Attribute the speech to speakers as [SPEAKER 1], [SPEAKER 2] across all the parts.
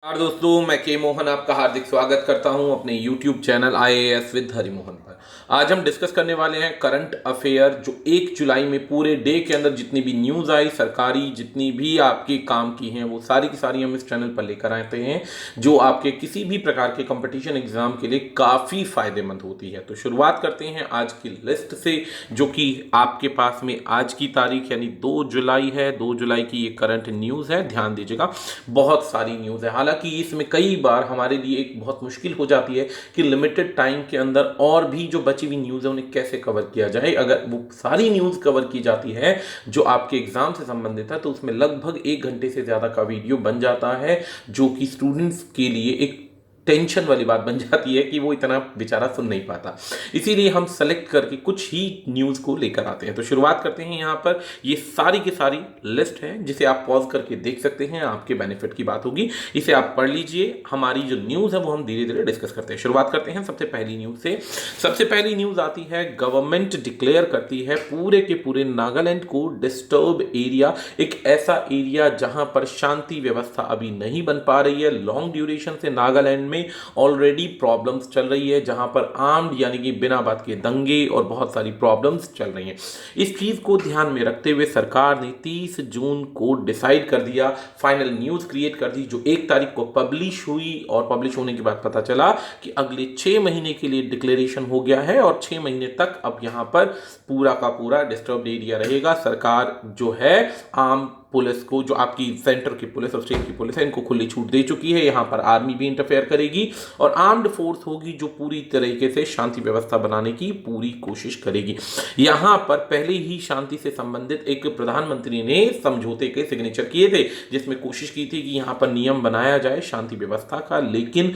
[SPEAKER 1] नमस्कार दोस्तों, मैं के मोहन आपका हार्दिक स्वागत करता हूं अपने YouTube channel IAS with Harimohan पर। आज हम डिस्कस करने वाले हैं करंट अफेयर जो 1 जुलाई में पूरे डे के अंदर जितनी भी न्यूज़ आई, सरकारी जितनी भी आपके काम की हैं, वो सारी की सारी हम इस चैनल पर लेकर आते हैं, जो आपके किसी भी प्रकार के कंपटीशन एग्जाम के लिए काफ़ी फायदेमंद होती है। तो शुरुआत करते हैं आज की लिस्ट से, जो कि आपके पास में आज की तारीख यानी 2 जुलाई है। 2 जुलाई की ये करंट न्यूज़ है, ध्यान दीजिएगा। बहुत सारी न्यूज़ है, हालांकि इसमें कई बार हमारे लिए एक बहुत मुश्किल हो जाती है कि लिमिटेड टाइम के अंदर और भी जो बची हुई न्यूज़ है उन्हें कैसे कवर किया जाए। अगर वो सारी न्यूज़ कवर की जाती है जो आपके एग्जाम से संबंधित है तो उसमें लगभग 1 घंटे से ज़्यादा का वीडियो बन जाता है, जो कि स्टूडेंट्स के लिए एक टेंशन वाली बात बन जाती है कि वो इतना बेचारा सुन नहीं पाता। इसीलिए हम सेलेक्ट करके कुछ ही न्यूज़ को लेकर आते हैं। तो शुरुआत करते हैं यहाँ पर। ये सारी की सारी लिस्ट है जिसे आप पॉज करके देख सकते हैं, आपके बेनिफिट की बात होगी, इसे आप पढ़ लीजिए। हमारी जो न्यूज़ है वो हम धीरे धीरे डिस्कस करते हैं। शुरुआत करते हैं सबसे पहली न्यूज़ से। सबसे पहली न्यूज़ आती है, गवर्नमेंट डिक्लेयर करती है पूरे के पूरे नागालैंड को डिस्टर्ब एरिया, एक ऐसा एरिया जहां पर शांति व्यवस्था अभी नहीं बन पा रही है। लॉन्ग ड्यूरेशन से नागालैंड में ऑलरेडी प्रॉब्लम्स चल रही है, जहां पर आर्म्ड यानी कि बिना बात के दंगे और बहुत सारी प्रॉब्लम्स चल रही हैं। इस चीज को ध्यान में रखते हुए सरकार ने 30 जून को डिसाइड कर दिया, फाइनल न्यूज क्रिएट कर दी, जो 1 तारीख को पब्लिश हुई। और पब्लिश होने के बाद पता चला कि अगले 6 महीने के लिए डिक्लेरेशन हो गया है और 6 महीने तक अब यहां पर पूरा का पूरा डिस्टर्ब्ड एरिया रहेगा। सरकार जो है आम पुलिस को, जो आपकी सेंटर की पुलिस और स्टेट की पुलिस है, इनको खुली छूट दे चुकी है। यहाँ पर आर्मी भी इंटरफेयर करेगी और आर्म्ड फोर्स होगी जो पूरी तरीके से शांति व्यवस्था बनाने की पूरी कोशिश करेगी। यहाँ पर पहले ही शांति से संबंधित एक प्रधानमंत्री ने समझौते के सिग्नेचर किए थे, जिसमें कोशिश की थी कि यहाँ पर नियम बनाया जाए शांति व्यवस्था का, लेकिन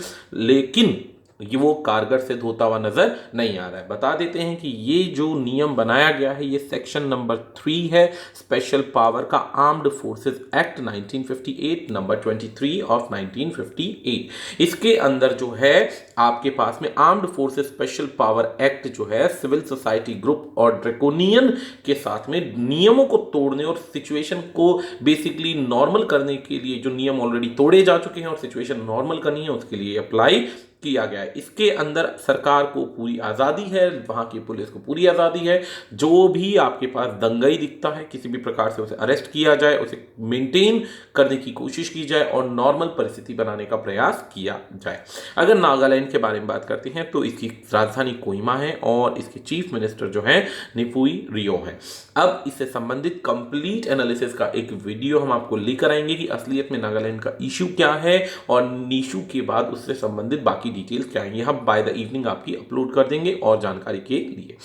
[SPEAKER 1] ये वो कारगर सिद्ध होता हुआ नजर नहीं आ रहा है। बता देते हैं कि ये जो नियम बनाया गया है, ये सेक्शन नंबर 3 है स्पेशल पावर का, armed forces act 1958 number 23 of 1958। इसके अंदर जो है आपके पास में armed forces special power act जो है सिविल सोसाइटी ग्रुप और ड्रैकोनियन के साथ में नियमों को तोड़ने और सिचुएशन को बेसिकली नॉर्मल करने के लिए, जो नियम ऑलरेडी तोड़े जा चुके हैं और सिचुएशन नॉर्मल करनी है, उसके लिए अप्लाई किया गया है। इसके अंदर सरकार को पूरी आज़ादी है, वहाँ की पुलिस को पूरी आज़ादी है। जो भी आपके पास दंगाई दिखता है, किसी भी प्रकार से उसे अरेस्ट किया जाए, उसे मेंटेन करने की कोशिश की जाए और नॉर्मल परिस्थिति बनाने का प्रयास किया जाए। अगर नागालैंड के बारे में बात करते हैं तो इसकी राजधानी कोहिमा है और इसके चीफ मिनिस्टर जो है निफुई रियो है। अब इससे संबंधित कंप्लीट एनालिसिस का एक वीडियो हम आपको लेकर आएंगे कि असलियत में नागालैंड का इशू क्या है और इशू के बाद उससे संबंधित बाकी डिटेल्स क्या है, हम बाय द इवनिंग आपकी अपलोड कर देंगे और जानकारी के लिए।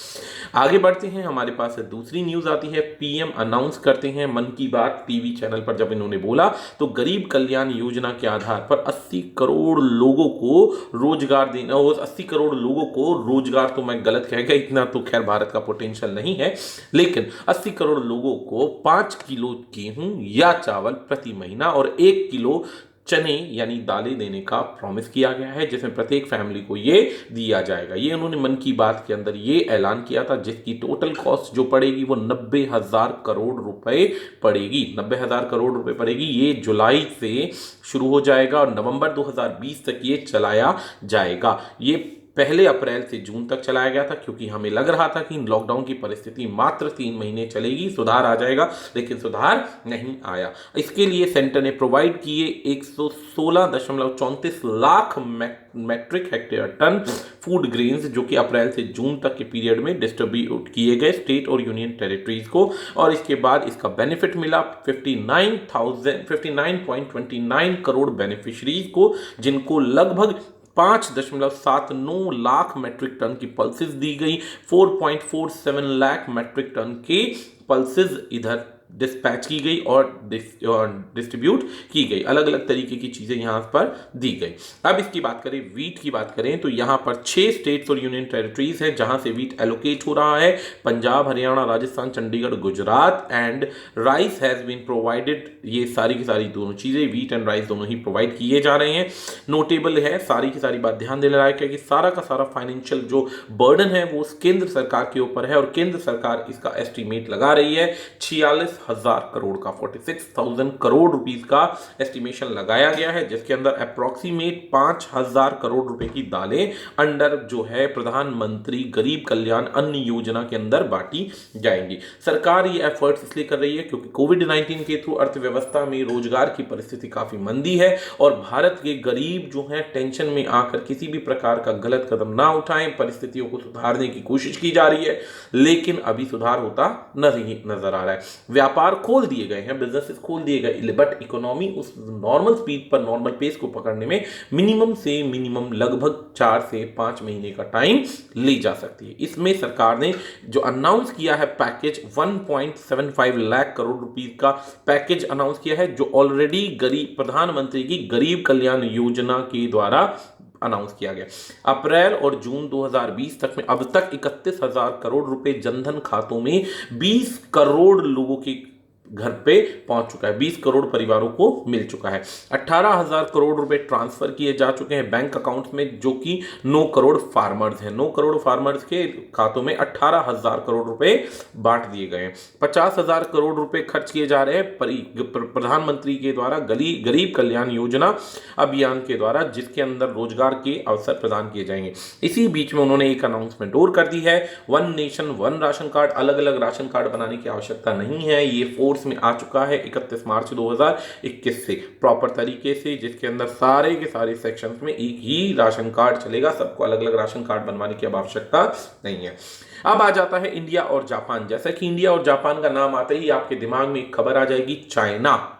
[SPEAKER 1] आगे बढ़ते हैं, हमारे पास दूसरी न्यूज आती है। पीएम अनाउंस करते हैं मन की बात टीवी चैनल पर, जब इन्होंने बोला तो गरीब कल्याण योजना के आधार पर 80 करोड़ लोगों को रोजगार देना, और 80 करोड़ लोगों को रोजगार तो मैं गलत कह गया, इतना तो खैर भारत का पोटेंशियल नहीं है, लेकिन 80 करोड़ लोगों को 5 किलो गेहूं या चावल प्रति महीना और 1 किलो चने यानी दालें देने का प्रॉमिस किया गया है, जिसमें प्रत्येक फैमिली को ये दिया जाएगा। ये उन्होंने मन की बात के अंदर ये ऐलान किया था, जिसकी टोटल कॉस्ट जो पड़ेगी वो 90,000 करोड़ रुपए पड़ेगी। 90,000 करोड़ रुपए पड़ेगी। ये जुलाई से शुरू हो जाएगा और नवंबर 2020 तक ये चलाया जाएगा। ये पहले अप्रैल से जून तक चलाया गया था, क्योंकि हमें लग रहा था कि लॉकडाउन की परिस्थिति मात्र 3 महीने चलेगी, सुधार आ जाएगा, लेकिन सुधार नहीं आया। इसके लिए सेंटर ने प्रोवाइड किए 116.34 lakh metric hectare tonne food grains, जो कि अप्रैल से जून तक के पीरियड में डिस्ट्रीब्यूट किए गए स्टेट और यूनियन टेरिटरीज को। और इसके बाद इसका बेनिफिट मिला 59.29 करोड़ बेनिफिशरीज को, जिनको लगभग 5.79 लाख मैट्रिक टन की पल्सेस दी गई। 4.47 लाख मैट्रिक टन के पल्सेस इधर डिस्पैच की गई और डिस्ट्रीब्यूट की गई। अलग अलग तरीके की चीजें यहां पर दी गई। अब इसकी बात करें, वीट की बात करें, तो यहां पर 6 स्टेट्स और यूनियन टेरिटरीज है जहां से वीट एलोकेट हो रहा है। Punjab, Haryana, Rajasthan, Chandigarh, Gujarat. And rice has been provided. ये सारी की सारी दोनों चीजें, वीट एंड राइस दोनों ही प्रोवाइड किए जा रहे हैं। नोटेबल है, सारी की सारी बात ध्यान देने लायक है कि सारा का सारा फाइनेंशियल जो बर्डन है वो केंद्र सरकार के ऊपर है और केंद्र सरकार इसका एस्टिमेट लगा रही है 46 46,000 करोड़ का, 46,000 करोड़ रुपीस का एस्टिमेशन लगाया गया है, जिसके अंदर अप्रॉक्सीमेट 5,000 करोड़ रुपए की दालें अंडर जो है प्रधानमंत्री गरीब कल्याण अन्न योजना के अंदर बांटी जाएंगी। सरकार ये एफर्ट्स इसलिए कर रही है क्योंकि कोविड-19 के थ्रू अर्थव्यवस्था में रोजगार की परिस्थिति काफी मंदी है और भारत के गरीब जो हैं टेंशन में आकर किसी भी प्रकार का गलत कदम ना उठाएं। परिस्थितियों को सुधारने की कोशिश की जा रही है, लेकिन अभी सुधार होता नहीं नजर आ रहा है। व्यापार खोल दिए गए हैं, बिजनेसेस खोल दिए गए, बट इकोनॉमी उस नॉर्मल स्पीड पर, नॉर्मल पेस को पकड़ने में मिनिमम से मिनिमम लगभग 4 से 5 महीने का टाइम ली जा सकती है। इसमें सरकार ने जो अनाउंस किया है पैकेज, 1.75 लाख करोड़ रुपीस का पैकेज अनाउंस किया है, जो ऑलरेडी प्रधानमंत्री की गरीब कल्याण योजना के द्वारा अनाउंस किया गया। अप्रैल और जून 2020 तक में अब तक 31,000 करोड़ रुपए जनधन खातों में 20 करोड़ लोगों के घर पे पहुंच चुका है, 20 करोड़ परिवारों को मिल चुका है। 18,000 करोड़ रुपए ट्रांसफर किए जा चुके हैं बैंक अकाउंट्स में, जो कि 9 करोड़ फार्मर्स हैं। 9 करोड़ फार्मर्स के खातों में 18,000 करोड़ रुपए बांट दिए गए हैं। 50,000 करोड़ रुपए खर्च किए जा रहे हैं प्रधानमंत्री के द्वारा गरीब कल्याण योजना अभियान के द्वारा, जिसके अंदर रोजगार के अवसर प्रदान किए जाएंगे। इसी बीच में उन्होंने एक अनाउंसमेंट और कर दी है, one nation one ration card. अलग अलग राशन कार्ड बनाने की आवश्यकता नहीं है, ये फोर्स में आ चुका है 31 मार्च 2021 से प्रॉपर तरीके से, जिसके अंदर सारे के सारे सेक्शंस में एक ही राशन कार्ड चलेगा। सबको अलग अलग राशन कार्ड बनवाने की अब आवश्यकता नहीं है। अब आ जाता है इंडिया और जापान। जैसा कि इंडिया और जापान का नाम आते ही आपके दिमाग में एक खबर आ जाएगी, चाइना।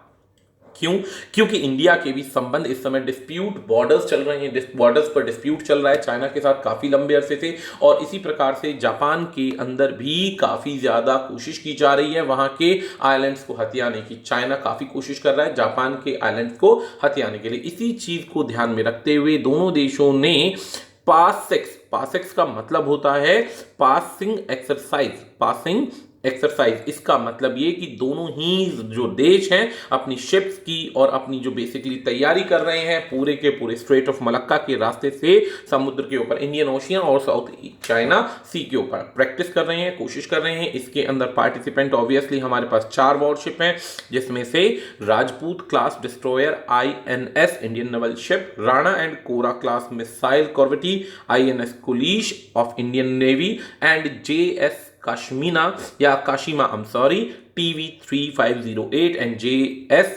[SPEAKER 1] क्यों? क्योंकि इंडिया के भी संबंध इस समय डिस्प्यूट बॉर्डर्स चल रहे हैं, बॉर्डर्स पर डिस्प्यूट चल रहा है चाइना के साथ काफी लंबे अरसे से, और इसी प्रकार से जापान के अंदर भी काफी ज्यादा कोशिश की जा रही है वहां के आइलैंड्स को हथियाने की। चाइना काफी कोशिश कर रहा है जापान के आइलैंड्स को हथियाने के लिए। इसी चीज को ध्यान में रखते हुए दोनों देशों ने पासेक्स का मतलब होता है पासिंग एक्सरसाइज। इसका मतलब ये कि दोनों ही जो देश हैं अपनी शिप्स की और अपनी जो बेसिकली तैयारी कर रहे हैं पूरे के पूरे स्ट्रेट ऑफ मलक्का के रास्ते से समुद्र के ऊपर, इंडियन ओशियन और साउथ चाइना सी के ऊपर प्रैक्टिस कर रहे हैं, कोशिश कर रहे हैं। इसके अंदर पार्टिसिपेंट ऑब्वियसली हमारे पास 4 वॉरशिप हैं, जिसमें से Rajput class destroyer INS Indian naval ship, Rana and Kora class missile corvette INS Kulish of Indian navy and JS Kashima TV3508 and JS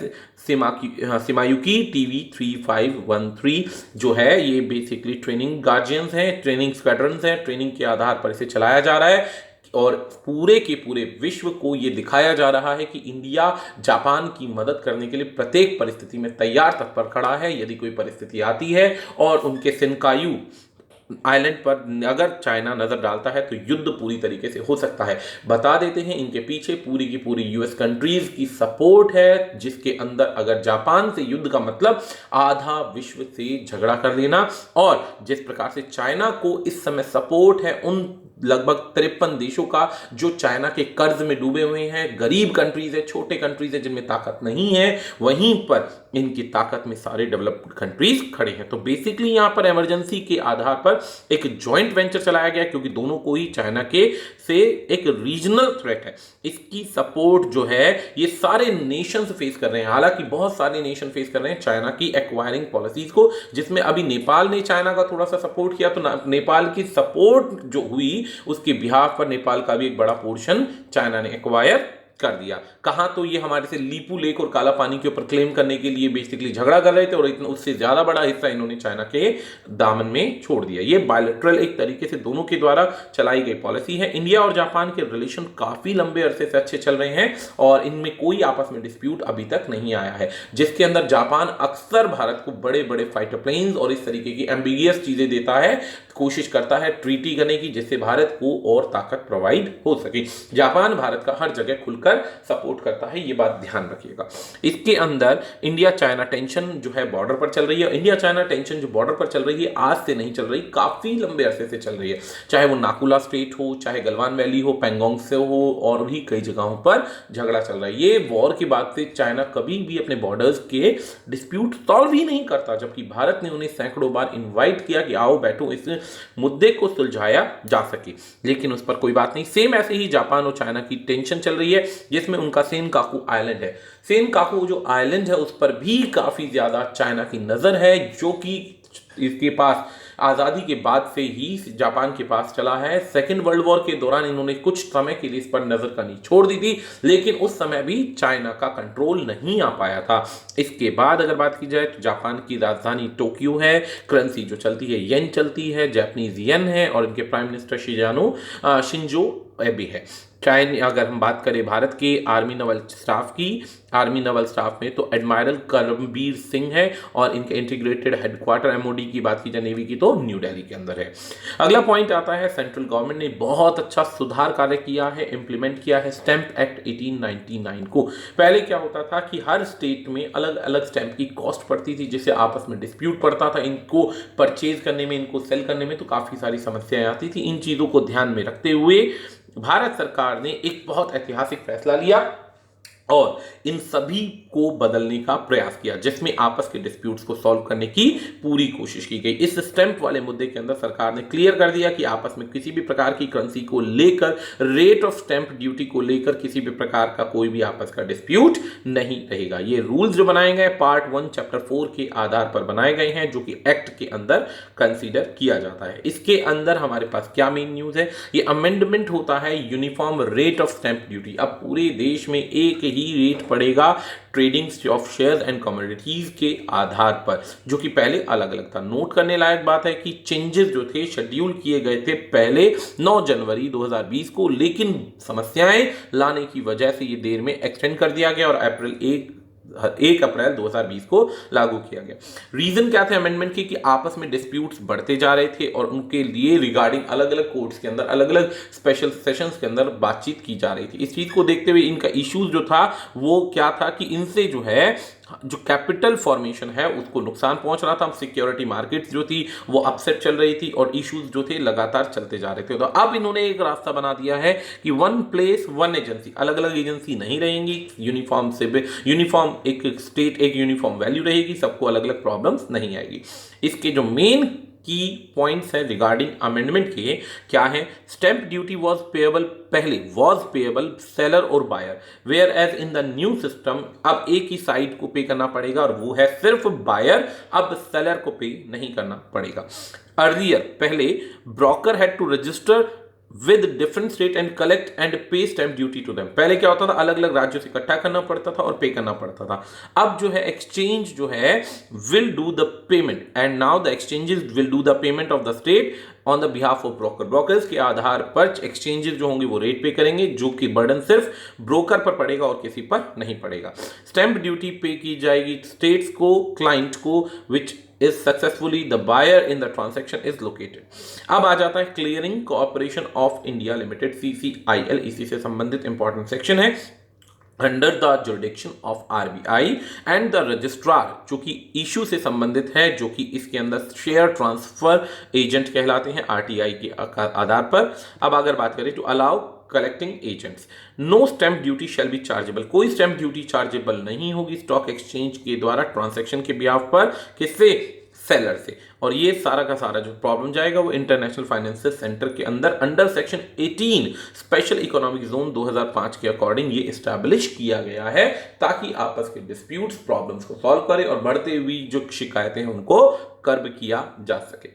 [SPEAKER 1] Shimayuki TV3513 जो है ये बेसिकली ट्रेनिंग गार्जियंस हैं, ट्रेनिंग स्क्वाड्रन्स हैं। ट्रेनिंग के आधार पर इसे चलाया जा रहा है और पूरे के पूरे विश्व को ये दिखाया जा रहा है कि इंडिया जापान की मदद करने के लिए प्रत्येक परिस्थिति में तैयार तत्पर खड़ा है। यदि कोई परिस्थिति आती है और उनके सिनकायू आइलैंड पर अगर चाइना नजर डालता है तो युद्ध पूरी तरीके से हो सकता है। बता देते हैं इनके पीछे पूरी की पूरी US कंट्रीज की सपोर्ट है, जिसके अंदर अगर जापान से युद्ध का मतलब आधा विश्व से झगड़ा कर लेना, और जिस प्रकार से चाइना को इस समय सपोर्ट है उन लगभग 53 देशों का जो चाइना के कर्ज में डूबे हुए हैं, गरीब कंट्रीज है, छोटे कंट्रीज है जिनमें ताकत नहीं है, वहीं पर इनकी ताकत में सारे डेवलप्ड कंट्रीज खड़े हैं। तो बेसिकली यहां पर इमरजेंसी के आधार पर एक जॉइंट वेंचर चलाया गया, क्योंकि दोनों को ही चाइना के से एक रीजनल थ्रेट है। इसकी सपोर्ट जो है ये सारे नेशंस फेस कर रहे हैं, हालांकि बहुत सारे नेशन फेस कर रहे हैं चाइना की एक्वायरिंग पॉलिसीज को, जिसमें अभी नेपाल ने चाइना का थोड़ा सा सपोर्ट किया। तो नेपाल की सपोर्ट जो हुई उसके बिहाफ पर नेपाल का भी एक बड़ा पोर्शन चाइना ने एक्वायर कर दिया। कहां तो ये हमारे से लीपू लेक और काला पानी के ऊपर क्लेम करने के लिए बेसिकली झगड़ा कर रहे थे, और इतना उससे ज्यादा बड़ा हिस्सा इन्होंने चाइना के दामन में छोड़ दिया। ये बायलैटरल एक तरीके से दोनों के द्वारा चलाई गई पॉलिसी है। इंडिया और जापान के रिलेशन काफी लंबे अरसे से अच्छे चल रहे हैं और इनमें कोई आपस में डिस्प्यूट अभी तक नहीं आया है, जिसके अंदर जापान अक्सर भारत को बड़े बड़े फाइटर प्लेन्स और इस तरीके की एम्बिगियस चीजें देता है, कोशिश करता है ट्रीटी करने की, जिससे भारत को और ताकत प्रोवाइड हो सके। जापान भारत का हर जगह खुलकर सपोर्ट करता है, ये बात ध्यान रखिएगा। इसके अंदर इंडिया चाइना टेंशन जो है बॉर्डर पर चल रही है। इंडिया चाइना टेंशन जो बॉर्डर पर चल रही है आज से नहीं चल रही, काफी लंबे अरसे से चल रही है। चाहे वो नाकुला स्ट्रेट हो, चाहे गलवान वैली हो, पैंगोंग से हो, और भी कई जगहों पर झगड़ा चल रहा है। ये वॉर के बाद से चाइना कभी भी अपने बॉर्डर्स के डिस्प्यूट सॉल्व ही नहीं करता, जबकि भारत ने उन्हें सैकड़ों बार इन्वाइट किया कि आओ बैठो, इस मुद्दे को सुलझाया जा सके, लेकिन उस पर कोई बात नहीं। सेम ऐसे ही जापान और चाइना की टेंशन चल रही है। जिसमें उनका सेनकाकू आइलैंड है। सेनकाकू जो आइलैंड है उस पर भी काफी ज्यादा चाइना की नजर है, जो कि इसके पास आज़ादी के बाद से ही जापान के पास चला है। सेकेंड वर्ल्ड वॉर के दौरान इन्होंने कुछ समय के लिए इस पर नजर करनी छोड़ दी थी, लेकिन उस समय भी चाइना का कंट्रोल नहीं आ पाया था। इसके बाद अगर बात की जाए तो जापान की राजधानी टोक्यो है, करेंसी जो चलती है येन चलती है, जापानीज येन है, और इनके प्राइम मिनिस्टर शिंजो एबे है। चाइना अगर हम बात करें भारत के आर्मी नवल स्टाफ में तो एडमायरल करमबीर सिंह है, और इनके इंटीग्रेटेड हेडक्वार्टर एमओडी की बात की जाए नेवी की तो न्यू दिल्ली के अंदर है। अगला पॉइंट आता है सेंट्रल गवर्नमेंट ने बहुत अच्छा सुधार कार्य किया है, इंप्लीमेंट किया है स्टैंप एक्ट 1899 को। पहले क्या होता था कि हर स्टेट में अलग अलग स्टैंप की कॉस्ट पड़ती थी, जिससे आपस में डिस्प्यूट पड़ता था, इनको परचेज करने में, इनको सेल करने में तो काफी सारी समस्याएं आती थी। इन चीजों को ध्यान में रखते हुए भारत सरकार ने एक बहुत ऐतिहासिक फैसला लिया और इन सभी को बदलने का प्रयास किया, जिसमें आपस के डिस्प्यूट्स को सॉल्व करने की पूरी कोशिश की गई। इस स्टैंप वाले मुद्दे के अंदर सरकार ने क्लियर कर दिया कि आपस में किसी भी प्रकार की करेंसी को लेकर, रेट ऑफ स्टैंप ड्यूटी को लेकर किसी भी प्रकार का कोई भी आपस का डिस्प्यूट नहीं रहेगा। ये रूल्स जो बनाए गए पार्ट 1 चैप्टर 4 के आधार पर बनाए गए हैं, जो कि एक्ट के अंदर कंसीडर किया जाता है। इसके अंदर हमारे पास क्या मेन न्यूज है, ये अमेंडमेंट होता है uniform rate of stamp duty. अब पूरे देश में एक ही रेट पड़ेगा trading of shares and commodities के आधार पर, जो कि पहले अलग अलग था। नोट करने लायक बात है कि चेंजेस जो थे शेड्यूल किए गए थे पहले 9 जनवरी 2020 को, लेकिन समस्याएं लाने की वजह से ये देर में एक्सटेंड कर दिया गया और 1 अप्रैल 2020 को लागू किया गया। रीजन क्या थे अमेंडमेंट की, कि आपस में डिस्प्यूट्स बढ़ते जा रहे थे और उनके लिए रिगार्डिंग अलग अलग कोर्ट्स के अंदर, अलग अलग स्पेशल सेशंस के अंदर बातचीत की जा रही थी। इस चीज को देखते हुए इनका इश्यूज जो था वो क्या था कि इनसे जो है जो कैपिटल फॉर्मेशन है उसको नुकसान पहुंच रहा था, सिक्योरिटी मार्केट्स जो थी वो अपसेट चल रही थी और इश्यूज जो थे लगातार चलते जा रहे थे। तो अब इन्होंने एक रास्ता बना दिया है कि वन प्लेस वन एजेंसी, अलग अलग एजेंसी नहीं रहेंगी, यूनिफॉर्म एक स्टेट एक यूनिफॉर्म वैल्यू रहेगी, सबको अलग अलग प्रॉब्लम्स नहीं आएगी। इसके जो मेन की पॉइंट्स है रिगार्डिंग अमेंडमेंट के क्या है, stamp duty was payable seller और buyer, whereas in the new system अब एक ही साइड को पे करना पड़ेगा और वो है सिर्फ बायर, अब सेलर को पे नहीं करना पड़ेगा। अर्लियर पहले broker had to register with different state and collect and pay stamp duty to them. पहले क्या होता था, अलग अलग राज्यों से इकट्ठा करना पड़ता था और पे करना पड़ता था। अब जो है एक्सचेंज जो है will do the payment, and now the exchanges will do the payment of the state on the behalf of broker. Brokers के आधार पर एक्सचेंजेस जो होंगे वो रेट पे करेंगे, जो कि बर्डन सिर्फ ब्रोकर पर पड़ेगा और किसी पर नहीं पड़ेगा। स्टैंप ड्यूटी पे की जाएगी स्टेट्स को, क्लाइंट को, विच is successfully the buyer in the transaction is located। अब आ जाता है clearing corporation of India limited CCIL, इसी से संबंधित इंपॉर्टेंट सेक्शन है। Under the jurisdiction of RBI and the registrar, जो कि इशू से संबंधित है, जो कि इसके अंदर शेयर ट्रांसफर एजेंट कहलाते हैं RTI के आधार पर। अब अगर बात करें तो allow collecting agents, no stamp duty shall be chargeable, कोई स्टैंप ड्यूटी चार्जेबल नहीं होगी स्टॉक एक्सचेंज के द्वारा ट्रांसैक्शन के बिहाफ पर, किससे, सेलर से। और ये सारा का सारा जो प्रॉब्लम जाएगा वो इंटरनेशनल फाइनेंशियल सेंटर के अंदर under section 18 special economic zone 2005 के अकॉर्डिंग ये एस्टैब्लिश किया गया है, ताकि आपस के डिस्प्यूट्स प्रॉब्लम्स को सॉल्व करे और बढ़ते हुई जो शिकायतें हैं उनको कर्ब किया जा सके।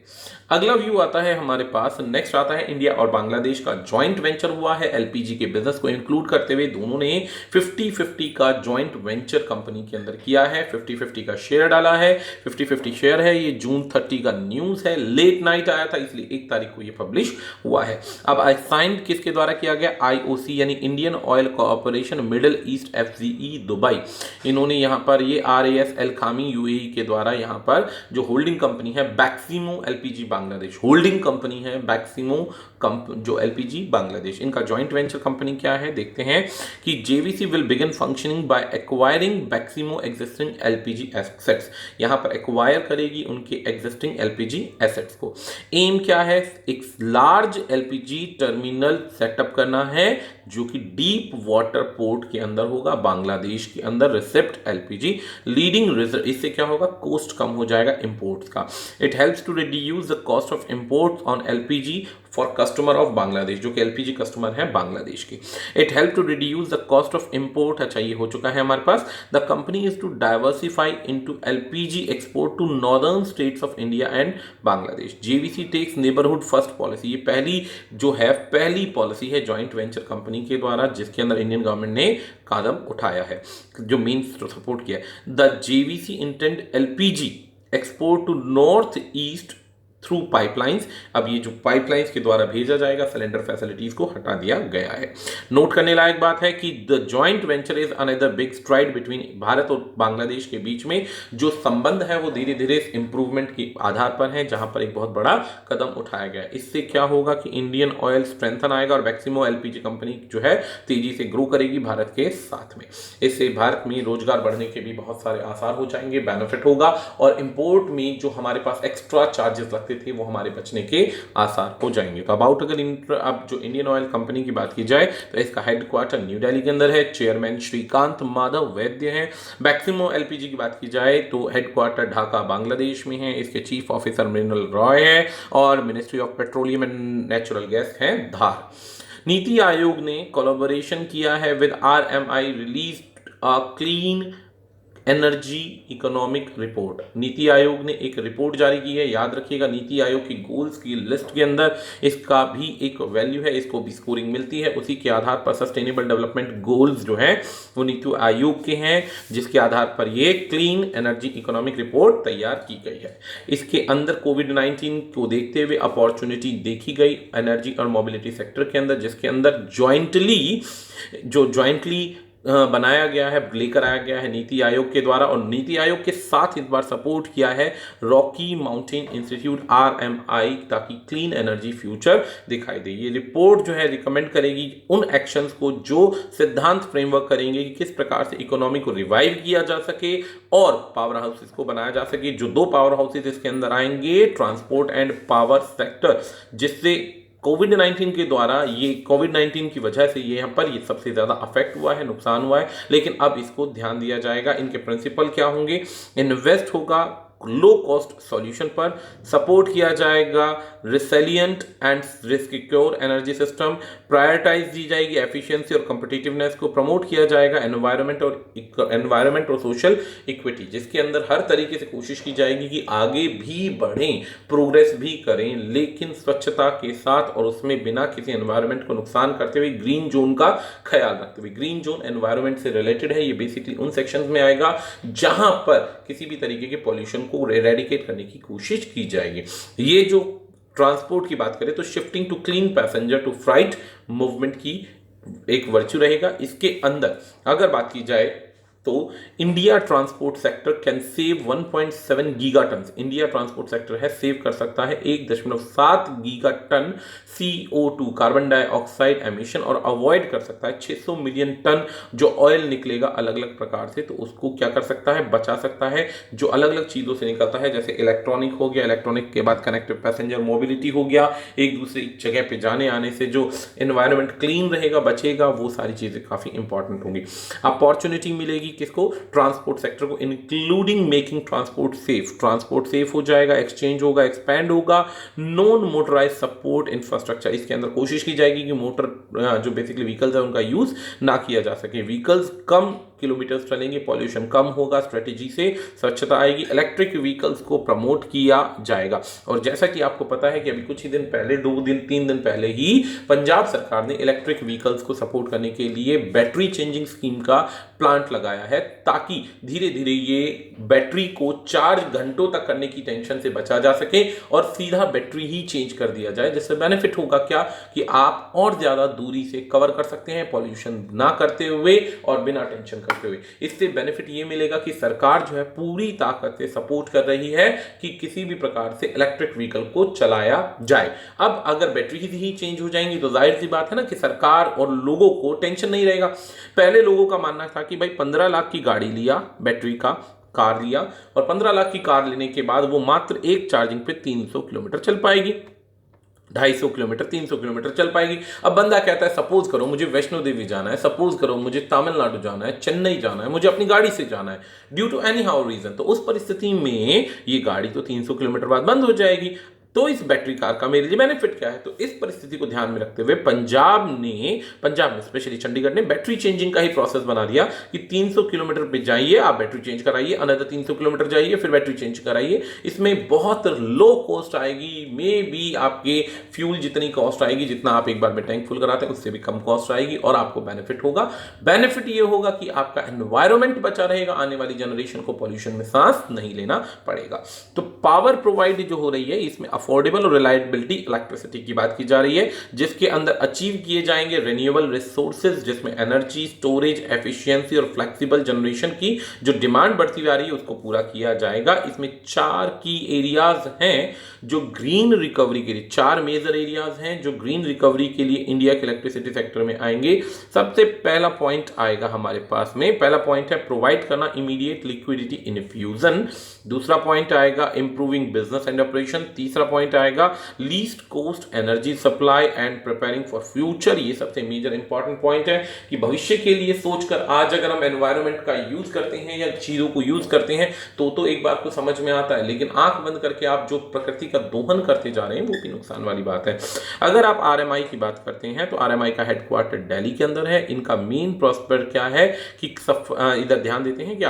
[SPEAKER 1] अगला व्यू आता है हमारे पास, नेक्स्ट आता है इंडिया और बांग्लादेश का जॉइंट वेंचर हुआ है LPG के बिजनेस को इंक्लूड करते हुए। दोनों ने 50-50 का जॉइंट वेंचर कंपनी के अंदर किया है, 50-50 का शेयर डाला है, 50-50 शेयर है। ये जून 30 का न्यूज है, लेट नाइट आया था इसलिए 1 तारीख को ये पब्लिश हुआ है। अब साइन किसके द्वारा किया गया, IOC यानी Indian oil corporation middle east FZE Dubai. इन्होंने यहाँ पर ये RAS एल खामी UAE के द्वारा यहाँ पर जो होल्डिंग कंपनी है बैक्सीमो LPG बांग्लादेश, होल्डिंग कंपनी है बैक्सीमो जो LPG बांग्लादेश, इनका जॉइंट वेंचर कंपनी क्या है देखते हैं कि JVC will begin functioning by acquiring Beximco existing LPG assets, यहां पर एक्वायर करेगी उनके एग्जिस्टिंग LPG एसेट्स को। एम क्या है, एक लार्ज LPG टर्मिनल सेटअप करना है जो कि डीप वाटर पोर्ट के अंदर होगा, बांग्लादेश के अंदर रिसिप्ट LPG लीडिंग रिजर्व, इससे क्या होगा, कोस्ट कम हो जाएगा इंपोर्ट्स का। It helps to reduce the cost of imports on LPG for customer of Bangladesh, जो कि एलपीजी कस्टमर है बांग्लादेश की। It help to reduce the cost of import. अच्छा, ये हो चुका है हमारे पास। The company is to diversify into LPG export to northern states of India and Bangladesh. JVC takes neighbourhood first policy. ये पहली पॉलिसी है जॉइंट वेंचर कंपनी के द्वारा जिसके अंदर इंडियन गवर्नमेंट ने कदम उठाया है, जो मेन सपोर्ट किया है। The JVC intend LPG export to North East through pipelines. अब ये जो पाइपलाइंस के द्वारा भेजा जाएगा, सिलेंडर फैसिलिटीज को हटा दिया गया है। नोट करने लायक बात है कि the joint venture is another big STRIDE between Bharat और बांग्लादेश के बीच में जो संबंध है वो धीरे धीरे इंप्रूवमेंट के आधार पर है, जहां पर एक बहुत बड़ा कदम उठाया गया है। इससे क्या होगा कि इंडियन ऑयल स्ट्रेंथन आएगा और मैक्सिमो एलपीजी कंपनी जो है तेजी से ग्रो करेगी भारत के साथ में। इससे भारत में रोजगार बढ़ने के भी बहुत सारे आसार हो जाएंगे, बेनिफिट होगा, और इंपोर्ट में जो हमारे पास एक्स्ट्रा चार्जेस लगते थे वो हमारे बचने के आसार हो जाएंगे। तो अब जो इंडियन ऑयल कंपनी की बात की जाए तो इसका हेडक्वार्टर न्यू दिल्ली के अंदर है। चेयरमैन श्रीकांत माधव वैद्य हैं। मैक्सिमो एलपीजी की बात की जाए तो हेडक्वार्टर ढाका बांग्लादेश में है। इसके चीफ ऑफिसर मृणाल रॉय है और ministry of petroleum and natural gas है धार। नीति आयोग ने कोलैबोरेशन किया है with RMI release a clean energy economic report. NITI Aayog ने एक रिपोर्ट जारी की है। याद रखिएगा, नीति आयोग की गोल्स की लिस्ट के अंदर इसका भी एक वैल्यू है, इसको भी स्कोरिंग मिलती है। उसी के आधार पर सस्टेनेबल डेवलपमेंट गोल्स जो हैं वो नीति आयोग के हैं, जिसके आधार पर ये क्लीन एनर्जी इकोनॉमिक रिपोर्ट तैयार की गई है। इसके अंदर कोविड-19 को देखते हुए अपॉर्चुनिटी देखी गई एनर्जी और मोबिलिटी सेक्टर के अंदर, जिसके अंदर ज्वाइंटली बनाया गया है, लेकर आया गया है नीति आयोग के द्वारा। और नीति आयोग के साथ इस बार सपोर्ट किया है रॉकी माउंटेन इंस्टीट्यूट आरएमआई, ताकि क्लीन एनर्जी फ्यूचर दिखाई दे। ये रिपोर्ट जो है रिकमेंड करेगी उन एक्शंस को जो सिद्धांत फ्रेमवर्क करेंगे कि किस प्रकार से इकोनॉमी को रिवाइव किया जा सके और पावर हाउसेस को बनाया जा सके। जो 2 पावर हाउसेस इसके अंदर आएंगे, ट्रांसपोर्ट एंड पावर सेक्टर, जिससे कोविड-19 के द्वारा कोविड-19 की वजह से यहाँ पर ये सबसे ज़्यादा अफेक्ट हुआ है, नुकसान हुआ है, लेकिन अब इसको ध्यान दिया जाएगा। इनके प्रिंसिपल क्या होंगे? इन्वेस्ट होगा लो कॉस्ट सॉल्यूशन पर, सपोर्ट किया जाएगा resilient and risk secure energy system, prioritise दी जाएगी एफिशिएंसी और कॉम्पिटिटिवनेस को, प्रमोट किया जाएगा एनवायरनमेंट और सोशल इक्विटी, जिसके अंदर हर तरीके से कोशिश की जाएगी कि आगे भी बढ़ें, प्रोग्रेस भी करें, लेकिन स्वच्छता के साथ और उसमें बिना किसी एनवायरनमेंट को नुकसान करते हुए, ग्रीन जोन का ख्याल रखते हुए। ग्रीन जोन एनवायरनमेंट से रिलेटेड है, ये बेसिकली उन सेक्शंस में आएगा जहां पर किसी भी तरीके के पॉल्यूशन को एरेडिकेट करने की कोशिश की जाएगी। ये जो ट्रांसपोर्ट की बात करें तो shifting to clean passenger to freight movement की एक वर्च्यू रहेगा। इसके अंदर अगर बात की जाए तो India transport sector can save 1.7 gigaton. India transport sector है सेव कर सकता है 1.7 gigaton CO2 carbon dioxide emission, और अवॉइड कर सकता है 600 मिलियन टन जो ऑयल निकलेगा अलग अलग प्रकार से, तो उसको क्या कर सकता है? बचा सकता है। जो अलग अलग चीज़ों से निकलता है, जैसे इलेक्ट्रॉनिक हो गया, इलेक्ट्रॉनिक के बाद कनेक्टिव पैसेंजर मोबिलिटी हो गया, एक दूसरी जगह पे जाने आने से जो एनवायरनमेंट क्लीन रहेगा, बचेगा, वो सारी चीज़ें काफ़ी इंपॉर्टेंट होंगी। अपॉर्चुनिटी मिलेगी किसको? ट्रांसपोर्ट सेक्टर को, including making transport safe. Transport safe हो जाएगा, एक्सचेंज होगा, एक्सपैंड होगा। नॉन मोटराइज सपोर्ट इंफ्रास्ट्रक्चर, इसके अंदर कोशिश की जाएगी कि मोटर जो बेसिकली व्हीकल्स है उनका यूज ना किया जा सके। व्हीकल्स कम किलोमीटर चलेंगे, पॉल्यूशन कम होगा, स्ट्रेटेजी से स्वच्छता आएगी। इलेक्ट्रिक व्हीकल्स को प्रमोट किया जाएगा। और जैसा कि आपको पता है कि अभी कुछ ही दिन पहले, 2-3 दिन पहले ही पंजाब सरकार ने इलेक्ट्रिक व्हीकल्स को सपोर्ट करने के लिए बैटरी चेंजिंग स्कीम का प्लांट लगाया है, ताकि धीरे धीरे ये बैटरी को चार्ज घंटों तक करने की टेंशन से बचा जा सके और सीधा बैटरी ही चेंज कर दिया जाए। जिससे बेनिफिट होगा क्या कि आप और ज्यादा दूरी से कवर कर सकते हैं, पॉल्यूशन ना करते हुए और बिना टेंशन करते हुए। इससे बेनिफिट ये मिलेगा कि सरकार जो है पूरी ताकत से सपोर्ट कर रही है कि किसी भी प्रकार से इलेक्ट्रिक व्हीकल को चलाया जाए। अब अगर बैटरी ही चेंज हो जाएंगी तो जाहिर सी बात है ना कि सरकार और लोगों को टेंशन नहीं रहेगा। पहले लोगों का मानना था कि भाई 15 लाख की गाड़ी लिया, बैटरी का कार लिया, और 15 लाख की कार लेने के बाद वो मात्र एक चार्जिंग पे 300 किलोमीटर चल पाएगी, 250 किलोमीटर, 300 किलोमीटर चल पाएगी। अब बंदा कहता है सपोज करो मुझे वैष्णो देवी जाना है, सपोज करो मुझे तमिलनाडु जाना है, चेन्नई जाना है, मुझे अपनी गाड़ी से जाना है due to anyhow reason, तो उस परिस्थिति में ये गाड़ी तो 300 किलोमीटर बाद बंद हो जाएगी। तो इस बैटरी कार का मेरे लिए बेनिफिट क्या है? तो इस परिस्थिति को ध्यान में रखते हुए पंजाब में स्पेशली चंडीगढ़ ने बैटरी चेंजिंग का ही प्रोसेस बना दिया कि 300 किलोमीटर पे जाइए, आप बैटरी चेंज कराइए, अनदर 300 किलोमीटर जाइए, फिर बैटरी चेंज कराइए। इसमें बहुत लो कॉस्ट आएगी, मे बी आपके फ्यूल जितनी कॉस्ट आएगी, जितना आप एक बार में टैंक फुल कराते हैं उससे भी कम कॉस्ट आएगी और आपको बेनिफिट होगा। बेनिफिट ये होगा कि आपका एनवायरमेंट बचा रहेगा, आने वाली जनरेशन को पॉल्यूशन में सांस नहीं लेना पड़ेगा। तो पावर प्रोवाइड जो हो रही है इसमें अफोर्डेबल और रिलायबिलिटी इलेक्ट्रिसिटी की बात की जा रही है, जिसके अंदर अचीव किए जाएंगे रिन्यूएबल रिसोर्सेज, जिसमें एनर्जी स्टोरेज, एफिशिएंसी और फ्लेक्सिबल जनरेशन की जो डिमांड बढ़ती जा रही है उसको पूरा किया जाएगा। इसमें 4 की एरियाज हैं जो ग्रीन रिकवरी के लिए, 4 मेजर एरियाज हैं जो ग्रीन रिकवरी के लिए इंडिया के इलेक्ट्रिसिटी सेक्टर में आएंगे। सबसे पहला पॉइंट आएगा हमारे पास में, पहला पॉइंट है प्रोवाइड करना इमीडिएट लिक्विडिटी इन्फ्यूजन। दूसरा पॉइंट आएगा इंप्रूविंग बिजनेस एंड ऑपरेशन। तीसरा पॉइंट आएगा least cost energy supply and preparing for future. ये सबसे मेजर इंपॉर्टेंट पॉइंट है कि भविष्य के लिए सोचकर आज अगर हम एनवायरनमेंट का यूज करते हैं या चीजों को यूज करते हैं तो एक बात को समझ में आता है, लेकिन आंख बंद करके आप जो प्रकृति का दोहन करते जा रहे हैं वो भी नुकसान वाली बात है। अगर आप आरएमआई की बात करते हैं तो आरएमआई का हेडक्वार्टर दिल्ली के अंदर है। इनका मेन प्रॉस्पेक्ट क्या है कि इधर ध्यान देते हैं कि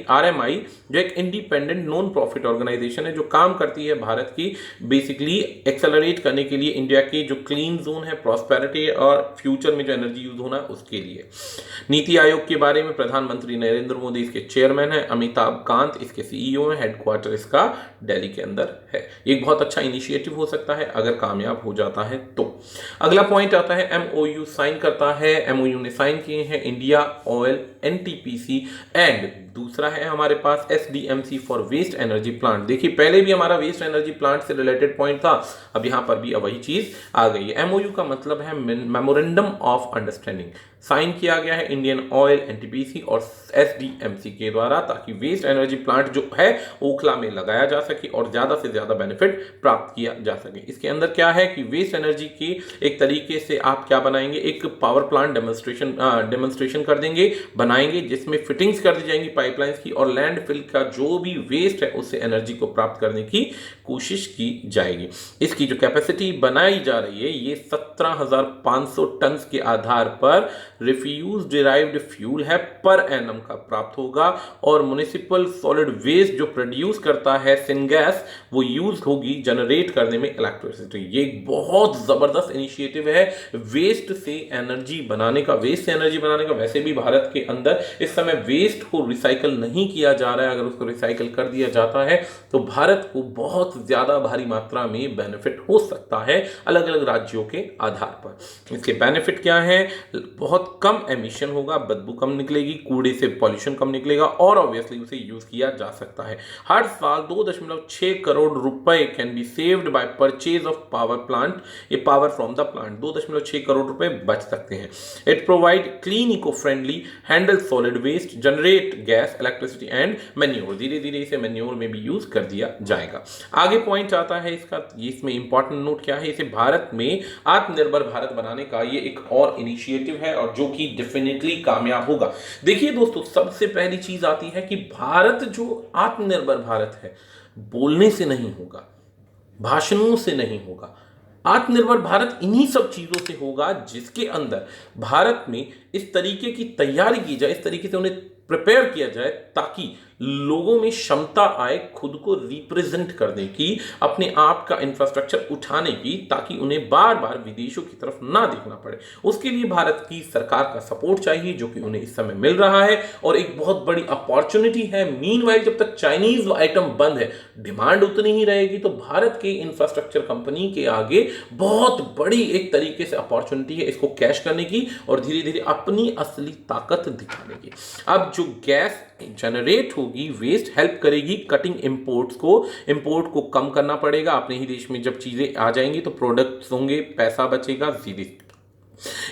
[SPEAKER 1] आरएमआई जो एक इंडिपेंडेंट नॉन प्रॉफिट ऑर्गेनाइजेशन है जो काम करती है भारत की बेसिकली एक्सेलरेट करने के लिए, इंडिया की जो क्लीन जोन है, प्रॉस्पेरिटी और फ्यूचर में जो एनर्जी यूज होना है उसके लिए। नीति आयोग के बारे में प्रधानमंत्री नरेंद्र मोदी इसके चेयरमैन है, अमिताभ कांत इसके सीईओ है, हेडक्वार्टर इसका दिल्ली के अंदर है। एक बहुत अच्छा इनिशिएटिव हो सकता है अगर कामयाब हो जाता है तो। अगला पॉइंट आता है एमओयू साइन करता है। एमओयू ने साइन किए हैं इंडिया ऑयल, एनटीपीसी एंड दूसरा है हमारे पास SDMC for waste energy plant. देखिए पहले भी हमारा वेस्ट एनर्जी प्लांट से रिलेटेड पॉइंट था, अब यहां पर भी वही चीज आ गई है। एमओयू का मतलब है मेमोरेंडम ऑफ अंडरस्टैंडिंग। साइन किया गया है इंडियन ऑयल, एनटीपीसी और एसडीएमसी के द्वारा, ताकि वेस्ट एनर्जी प्लांट जो है ओखला में लगाया जा सके और ज्यादा से ज्यादा बेनिफिट प्राप्त किया जा सके। इसके अंदर क्या है कि वेस्ट एनर्जी की एक तरीके से आप क्या बनाएंगे, एक पावर प्लांट डेमोन्स्ट्रेशन कर देंगे, बनाएंगे, जिसमें फिटिंग्स कर दी जाएंगी पाइपलाइंस की और लैंडफिल का जो भी वेस्ट है उससे एनर्जी को प्राप्त करने की कोशिश की जाएगी। इसकी जो कैपेसिटी बनाई जा रही है ये 17,500 टन के आधार पर रिफ्यूज डिराइव्ड फ्यूल है पर एनम का प्राप्त होगा और म्युनिसिपल सॉलिड वेस्ट जो प्रोड्यूस करता है सिनगैस वो यूज होगी जनरेट करने में इलेक्ट्रिसिटी। ये एक बहुत जबरदस्त इनिशिएटिव है वेस्ट से एनर्जी बनाने का। वैसे भी भारत के अंदर इस समय वेस्ट को रिसाइकल नहीं किया जा रहा है। अगर उसको रिसाइकल कर दिया जाता है तो भारत को बहुत ज्यादा भारी मात्रा में बेनिफिट हो सकता है अलग अलग राज्यों के आधार पर। इसके बेनिफिट क्या है, बहुत कम एमिशन होगा, बदबू कम निकलेगी, कूड़े से पॉल्यूशन कम निकलेगा और ऑब्वियसली उसे यूज किया जा सकता है। हर साल 2.6 करोड़ रुपए can be saved by purchase of power plant, ये power from the plant 2.6 crore रुपए बच सकते हैं। It provide clean eco friendly, handle solid waste, generate gas, electricity and manure. धीरे धीरे इसे मैन्योर में भी यूज कर दिया जाएगा। आगे पॉइंट आता है इसका, इसमें इंपॉर्टेंट नोट क्या है, इसे भारत में आत्मनिर्भर भारत बनाने का ये एक और इनिशिएटिव है और जो कि डेफिनेटली कामयाब होगा। देखिए दोस्तों, सबसे पहली चीज आती है कि भारत जो आत्मनिर्भर भारत है बोलने से नहीं होगा, भाषणों से नहीं होगा। आत्मनिर्भर भारत इन्हीं सब चीजों से होगा जिसके अंदर भारत में इस तरीके की तैयारी की जाए, इस तरीके से उन्हें प्रिपेयर किया जाए ताकि लोगों में क्षमता आए खुद को रिप्रेजेंट करने की, अपने आप का इंफ्रास्ट्रक्चर उठाने की, ताकि उन्हें बार बार विदेशों की तरफ ना देखना पड़े। उसके लिए भारत की सरकार का सपोर्ट चाहिए जो कि उन्हें इस समय मिल रहा है और एक बहुत बड़ी अपॉर्चुनिटी है। मीनवाइल जब तक चाइनीज आइटम बंद है, डिमांड उतनी ही रहेगी, तो भारत के इंफ्रास्ट्रक्चर कंपनी के आगे बहुत बड़ी एक तरीके से अपॉर्चुनिटी है इसको कैश करने की और धीरे धीरे अपनी असली ताकत दिखाने की। अब जो गैस जनरेट होगी, वेस्ट हेल्प करेगी कटिंग इंपोर्ट को कम करना पड़ेगा। अपने ही देश में जब चीजें आ जाएंगी तो प्रोडक्ट्स होंगे, पैसा बचेगा,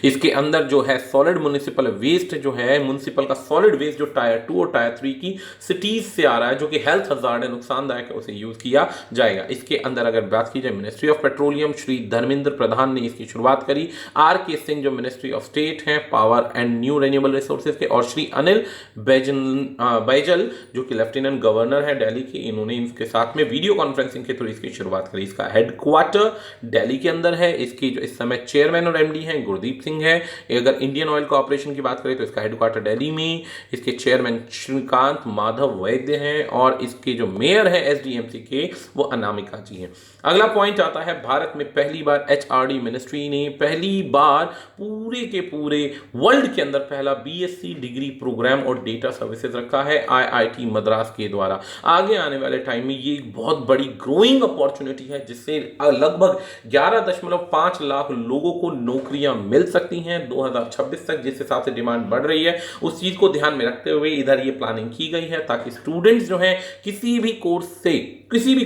[SPEAKER 1] इसके अंदर जो है सॉलिड म्युनिसिपल वेस्ट जो है, म्युनिसिपल का सॉलिड वेस्ट जो टायर 2 और टायर 3 की सिटीज से आ रहा है, जो कि हेल्थ हजार्ड है, नुकसानदायक है, उसे यूज किया जाएगा। इसके अंदर अगर बात की जाए ministry of petroleum, Shri Dharmendra Pradhan ने इसकी शुरुआत करी। आर के सिंह जो मिनिस्ट्री ऑफ स्टेट हैं power and new renewable resources के, और श्री अनिल बैजल जो कि लेफ्टिनेंट गवर्नर है दिल्ली के, इन्होंने इसके साथ में वीडियो कॉन्फ्रेंसिंग के थ्रू इसकी शुरुआत करी। इसका हेडक्वार्टर दिल्ली के अंदर है। इसकी जो इस समय चेयरमैन और एमडी हैं गुरदीप सिंह है। अगर इंडियन ऑयल कॉर्पोरेशन की बात करें तो इसका हेडक्वार्टर दिल्ली में, इसके चेयरमैन श्रीकांत माधव वैद्य हैं, और इसके जो मेयर है एसडीएमसी के वो अनामिका जी हैं। अगला पॉइंट आता है, भारत में पहली बार एचआरडी मिनिस्ट्री ने पहली बार पूरे के पूरे वर्ल्ड के अंदर पहला बीएससी डिग्री प्रोग्राम और डेटा सर्विसेज रखा है आईआईटी मद्रास के द्वारा। आगे आने वाले टाइम में ये एक बहुत बड़ी ग्रोइंग अपॉर्चुनिटी है, जिससे लगभग 11.5 लाख लोगों को नौकरियां मिल सकती हैं 2026 तक। जिस हिसाब से डिमांड बढ़ रही है उस चीज को ध्यान में रखते हुए इधर ये प्लानिंग की गई है, ताकि स्टूडेंट्स जो हैं किसी भी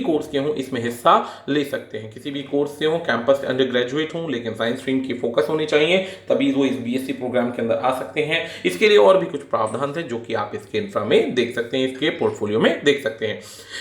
[SPEAKER 1] कोर्स के हों इसमें हिस्सा ले सकते हैं। किसी भी कोर्स से हो, कैंपस अंडर ग्रेजुएट हो, लेकिन साइंस स्ट्रीम की फोकस होनी चाहिए, तभी वो इस बीएससी प्रोग्राम के अंदर आ सकते हैं। इसके लिए और भी कुछ प्रावधान है जो कि आप इसके इंफ्रा में देख सकते हैं, इसके पोर्टफोलियो में देख सकते हैं।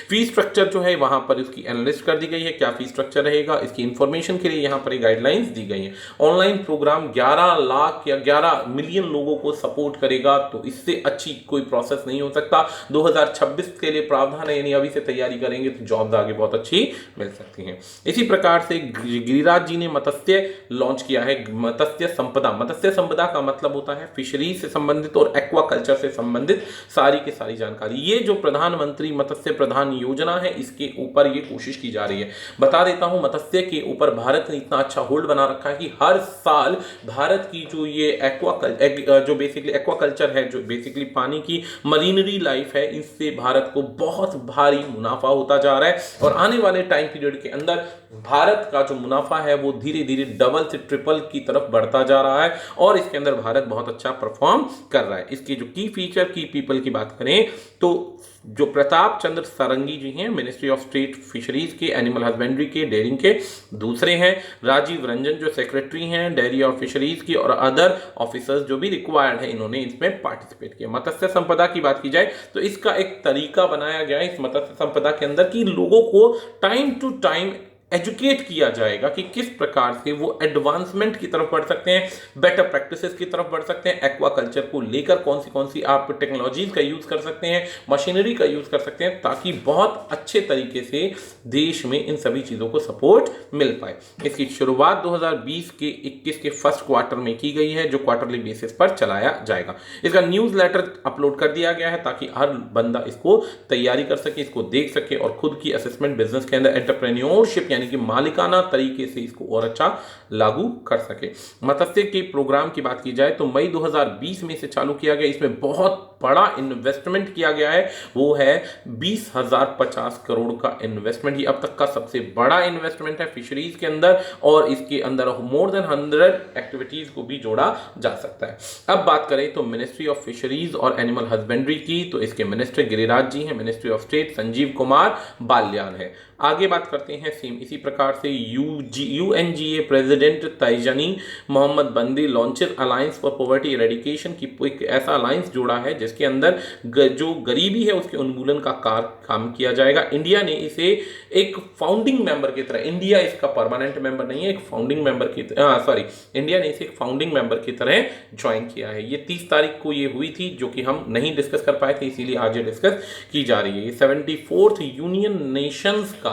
[SPEAKER 1] फीस स्ट्रक्चर जो है वहां पर इसकी एनालिस्ट कर दी गई है, क्या फीस स्ट्रक्चर रहेगा इसकी इंफॉर्मेशन के लिए यहाँ पर गाइडलाइंस दी गई है। ऑनलाइन प्रोग्राम 11 लाख या 11 मिलियन लोगों को सपोर्ट करेगा, तो इससे अच्छी कोई प्रोसेस नहीं हो सकता। 2026 के लिए प्रावधान है, यानी अभी से तैयारी करेंगे तो जॉब्स आगे बहुत अच्छी मिल सकती हैं। इसी प्रकार से गिरिराज जी ने मत्स्य लॉन्च किया है, मत्स्य संपदा। मत्स्य संपदा का मतलब होता है फिशरीज से संबंधित और एक्वाकल्चर से संबंधित सारी की सारी जानकारी। ये जो प्रधानमंत्री मत्स्य प्रधान योजना है इसके ऊपर ये कोशिश की जा रही है। बता देता हूं, मत्स्य के ऊपर भारत ने इतना अच्छा होल्ड बना रखा है कि हर साल भारत की जो ये एक्वाकल्चर है, जो बेसिकली पानी की मरीनरी लाइफ है, इससे भारत को बहुत भारी मुनाफा होता जा रहा है। और आने वाले टाइम पीरियड के अंदर भारत का जो मुनाफा है वो धीरे धीरे डबल से ट्रिपल की तरफ बढ़ता जा रहा है, और इसके अंदर भारत बहुत अच्छा परफॉर्म कर रहा है। इसकी जो की फीचर, की पीपल की बात करें तो जो प्रताप चंद्र सारंगी जी हैं मिनिस्ट्री ऑफ स्टेट फिशरीज के, एनिमल हस्बेंड्री के, डेयरिंग के। दूसरे हैं राजीव रंजन जो सेक्रेटरी हैं डेयरी और फिशरीज की, और अदर ऑफिसर्स जो भी रिक्वायर्ड है इन्होंने इसमें पार्टिसिपेट किया। मत्स्य संपदा की बात की जाए तो इसका एक तरीका बनाया गया है इस मत्स्य संपदा के अंदर कि लोगों को टाइम टू टाइम एजुकेट किया जाएगा कि किस प्रकार से वो एडवांसमेंट की तरफ बढ़ सकते हैं, बेटर प्रैक्टिसेस की तरफ बढ़ सकते हैं। एक्वाकल्चर को लेकर कौन सी आप टेक्नोलॉजीज का यूज कर सकते हैं, मशीनरी का यूज कर सकते हैं, ताकि बहुत अच्छे तरीके से देश में इन सभी चीजों को सपोर्ट मिल पाए। इसकी शुरुआत 2020 के 21 के फर्स्ट क्वार्टर में की गई है, जो क्वार्टरली बेसिस पर चलाया जाएगा। इसका न्यूज लेटर अपलोड कर दिया गया है ताकि हर बंदा इसको तैयारी कर सके, इसको देख सके और खुद की असेसमेंट बिजनेस के अंदर एंटरप्रेन्योरशिप यानी कि मालिकाना तरीके से इसको और अच्छा लागू कर सके। मत्स्य के प्रोग्राम की बात की जाए तो मई 2020 में से चालू किया गया। इसमें बहुत बड़ा इन्वेस्टमेंट किया गया है, वो है 20,050 करोड़ का इन्वेस्टमेंट। ये अब तक का सबसे बड़ा इन्वेस्टमेंट है फिशरीज के अंदर, और इसके अंदर मोर देन 100 एक्टिविटीज को भी जोड़ा जा सकता है। अब बात करें तो मिनिस्ट्री ऑफ फिशरीज और एनिमल हस्बेंड्री की, तो इसके मिनिस्टर गिरिराज जी हैं, ministry of state Sanjeev Kumar Balyan है। आगे बात करते हैं सेम इसी प्रकार से यूएनजीए प्रेसिडेंट तैजनी मोहम्मद बंदी launches alliance for poverty eradication की एक ऐसा अलायंस जोड़ा है जिसके अंदर जो गरीबी है उसके उन्मूलन का काम किया जाएगा। इंडिया ने इसे एक फाउंडिंग मेंबर की तरह, इंडिया इसका परमानेंट मेंबर नहीं है, एक फाउंडिंग मेंबर की इंडिया ने इसे एक फाउंडिंग मेंबर की तरह ज्वाइन किया है। ये 30 तारीख को ये हुई थी, जो कि हम नहीं डिस्कस कर पाए थे, इसीलिए आज ये डिस्कस की जा रही है। ये 74th यूनियन नेशंस का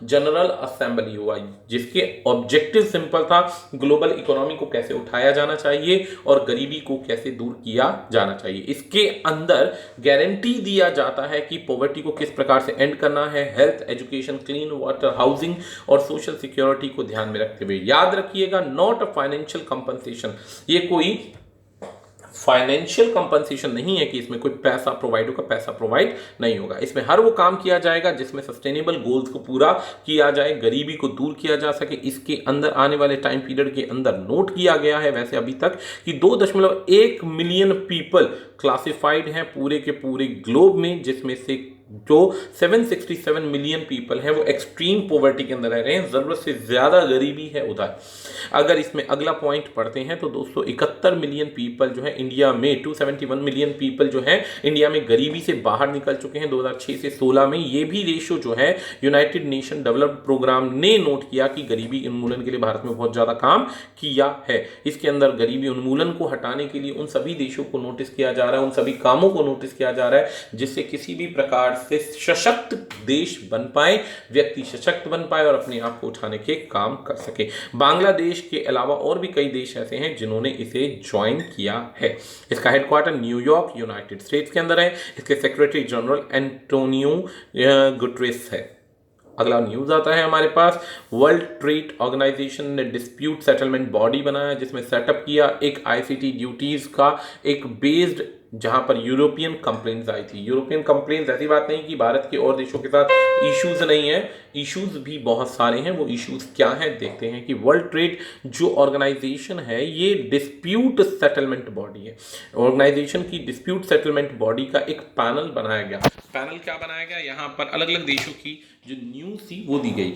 [SPEAKER 1] जनरल असेंबली हुआ, जिसके ऑब्जेक्टिव सिंपल था, ग्लोबल इकोनॉमी को कैसे उठाया जाना चाहिए और गरीबी को कैसे दूर किया जाना चाहिए। इसके अंदर गारंटी दिया जाता है कि पॉवर्टी को किस प्रकार से एंड करना है, health, education, clean water, housing और सोशल सिक्योरिटी को ध्यान में रखते हुए। याद रखिएगा, नॉट अ फाइनेंशियल कंपनसेशन, ये कोई फाइनेंशियल कंपनसेशन नहीं है कि इसमें कोई पैसा प्रोवाइड होगा, पैसा प्रोवाइड नहीं होगा। इसमें हर वो काम किया जाएगा जिसमें सस्टेनेबल गोल्स को पूरा किया जाए, गरीबी को दूर किया जा सके। इसके अंदर आने वाले टाइम पीरियड के अंदर नोट किया गया है वैसे अभी तक कि 2.1 मिलियन पीपल क्लासिफाइड हैं पूरे के पूरे ग्लोब में, जिसमें से जो 767 मिलियन पीपल हैं वो एक्सट्रीम पॉवर्टी के अंदर रह रहे हैं, ज़रूरत से ज़्यादा गरीबी है उधर। अगर इसमें अगला पॉइंट पढ़ते हैं तो 271 मिलियन पीपल जो है इंडिया में, 271 मिलियन पीपल जो है इंडिया में गरीबी से बाहर निकल चुके हैं 2006 से 16 में। ये भी रेशो जो है यूनाइटेड नेशन डेवलप्ड प्रोग्राम ने नोट किया कि गरीबी उन्मूलन के लिए भारत में बहुत ज़्यादा काम किया है। इसके अंदर गरीबी उन्मूलन को हटाने के लिए उन सभी देशों को नोटिस किया जा रहा है, उन सभी कामों को नोटिस किया जा रहा है जिससे किसी भी प्रकार से सशक्त देश बन पाए, व्यक्ति सशक्त बन पाए और अपने आप को उठाने के काम कर सके। बांग्लादेश के अलावा और भी कई देश ऐसे हैं जिन्होंने इसे ज्वाइन किया है। इसका हेडक्वार्टर न्यूयॉर्क यूनाइटेड स्टेट्स के अंदर है। इसके सेक्रेटरी जनरल एंटोनियो गुटेरेस है। अगला न्यूज आता है हमारे पास, वर्ल्ड ट्रेड ऑर्गेनाइजेशन ने डिस्प्यूट सेटलमेंट बॉडी बनाया जिसमें सेटअप किया एक आईसीटी ड्यूटीज का एक बेस्ड, जहां पर यूरोपियन कंप्लेंट्स आई थी। यूरोपियन कंप्लेंट्स, ऐसी बात नहीं कि भारत के और देशों के साथ इश्यूज नहीं है, इश्यूज भी बहुत सारे हैं। वो इश्यूज क्या हैं देखते हैं कि वर्ल्ड ट्रेड जो ऑर्गेनाइजेशन है ये डिस्प्यूट सेटलमेंट बॉडी है। ऑर्गेनाइजेशन की डिस्प्यूट सेटलमेंट बॉडी का एक पैनल बनाया गया। पैनल क्या बनाया गया, यहाँ पर अलग अलग देशों की जो न्यूज थी वो दी गई,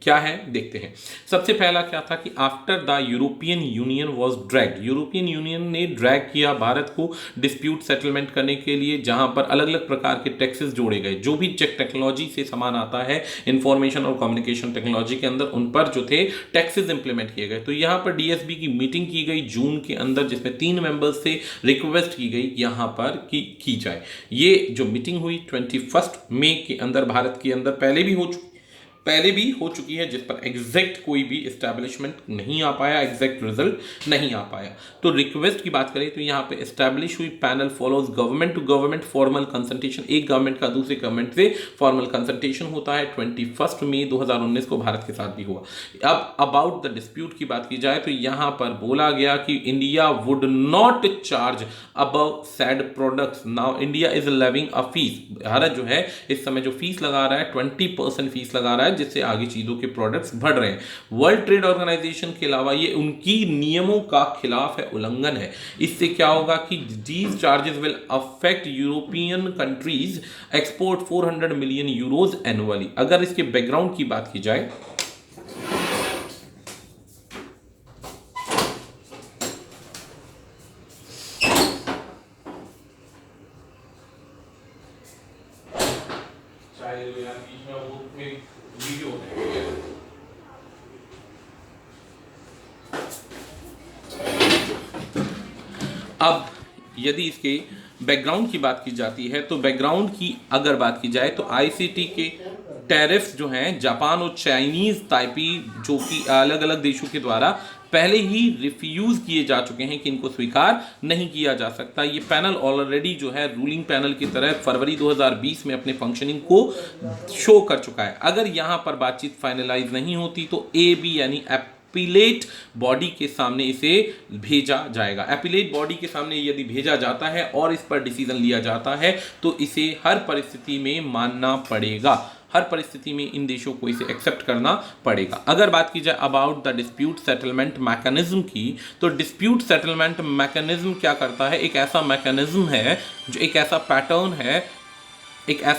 [SPEAKER 1] क्या है देखते हैं। सबसे पहला क्या था कि after the European union was dragged, European union ने ड्रैग किया भारत को डिस्प्यूट सेटलमेंट करने के लिए, जहां पर अलग अलग प्रकार के टैक्सेस जोड़े गए। जो भी टेक्नोलॉजी से सामान आता है इंफॉर्मेशन और कम्युनिकेशन टेक्नोलॉजी के अंदर, उन पर जो थे टैक्सेस इंप्लीमेंट किए गए। तो यहाँ पर डीएसबी की मीटिंग की गई जून के अंदर, जिसमें 3 मेंबर्स से रिक्वेस्ट की गई यहाँ पर की जाए। ये जो मीटिंग हुई 21 मई के अंदर भारत के अंदर पहले भी हो चुकी है, जिस पर एग्जैक्ट कोई भी एस्टैब्लिशमेंट नहीं आ पाया, एग्जैक्ट रिजल्ट नहीं आ पाया। तो रिक्वेस्ट की बात करें तो यहाँ पे एस्टैब्लिश हुई panel follows government to government formal consultation, एक गवर्नमेंट का दूसरे गवर्नमेंट से फॉर्मल कंसल्टेशन होता है। 21 मई 2019 को भारत के साथ भी हुआ। अब अबाउट द डिस्प्यूट की बात की जाए तो यहाँ पर बोला गया कि India would not charge above said products. Now India is levying a fees, Bharat जो है इस समय जो फीस लगा रहा है 20% फीस लगा रहा है, जिससे आगे चीजों के प्रोडक्ट्स बढ़ रहे हैं। वर्ल्ड ट्रेड ऑर्गेनाइजेशन के अलावा ये उनकी नियमों का खिलाफ है, उल्लंघन है। इससे क्या होगा कि these charges will affect European countries export 400 million euros annually. अगर इसके बैकग्राउंड की बात की जाए अब यदि इसके बैकग्राउंड की बात की जाती है तो बैकग्राउंड की अगर बात की जाए तो आईसीटी के टैरिफ्स जो हैं जापान और चाइनीज ताइपी, जो कि अलग अलग देशों के द्वारा पहले ही रिफ्यूज किए जा चुके हैं कि इनको स्वीकार नहीं किया जा सकता। ये पैनल ऑलरेडी जो है रूलिंग पैनल की तरह फरवरी 2020 में अपने फंक्शनिंग को शो कर चुका है। अगर यहाँ पर बातचीत फाइनलाइज नहीं होती तो एबी यानी एपिलेट बॉडी के सामने इसे भेजा जाएगा। एपिलेट बॉडी के सामने यदि भेजा जाता है और इस पर डिसीजन लिया जाता है तो इसे हर परिस्थिति में मानना पड़ेगा, हर परिस्थिति में इन देशों को इसे एक्सेप्ट करना पड़ेगा। अगर बात की जाए about the dispute settlement mechanism की, तो डिस्प्यूट सेटलमेंट मैकेनिज्म क्या करता है, एक ऐसा मैकेनिज्म है जो एक ऐसा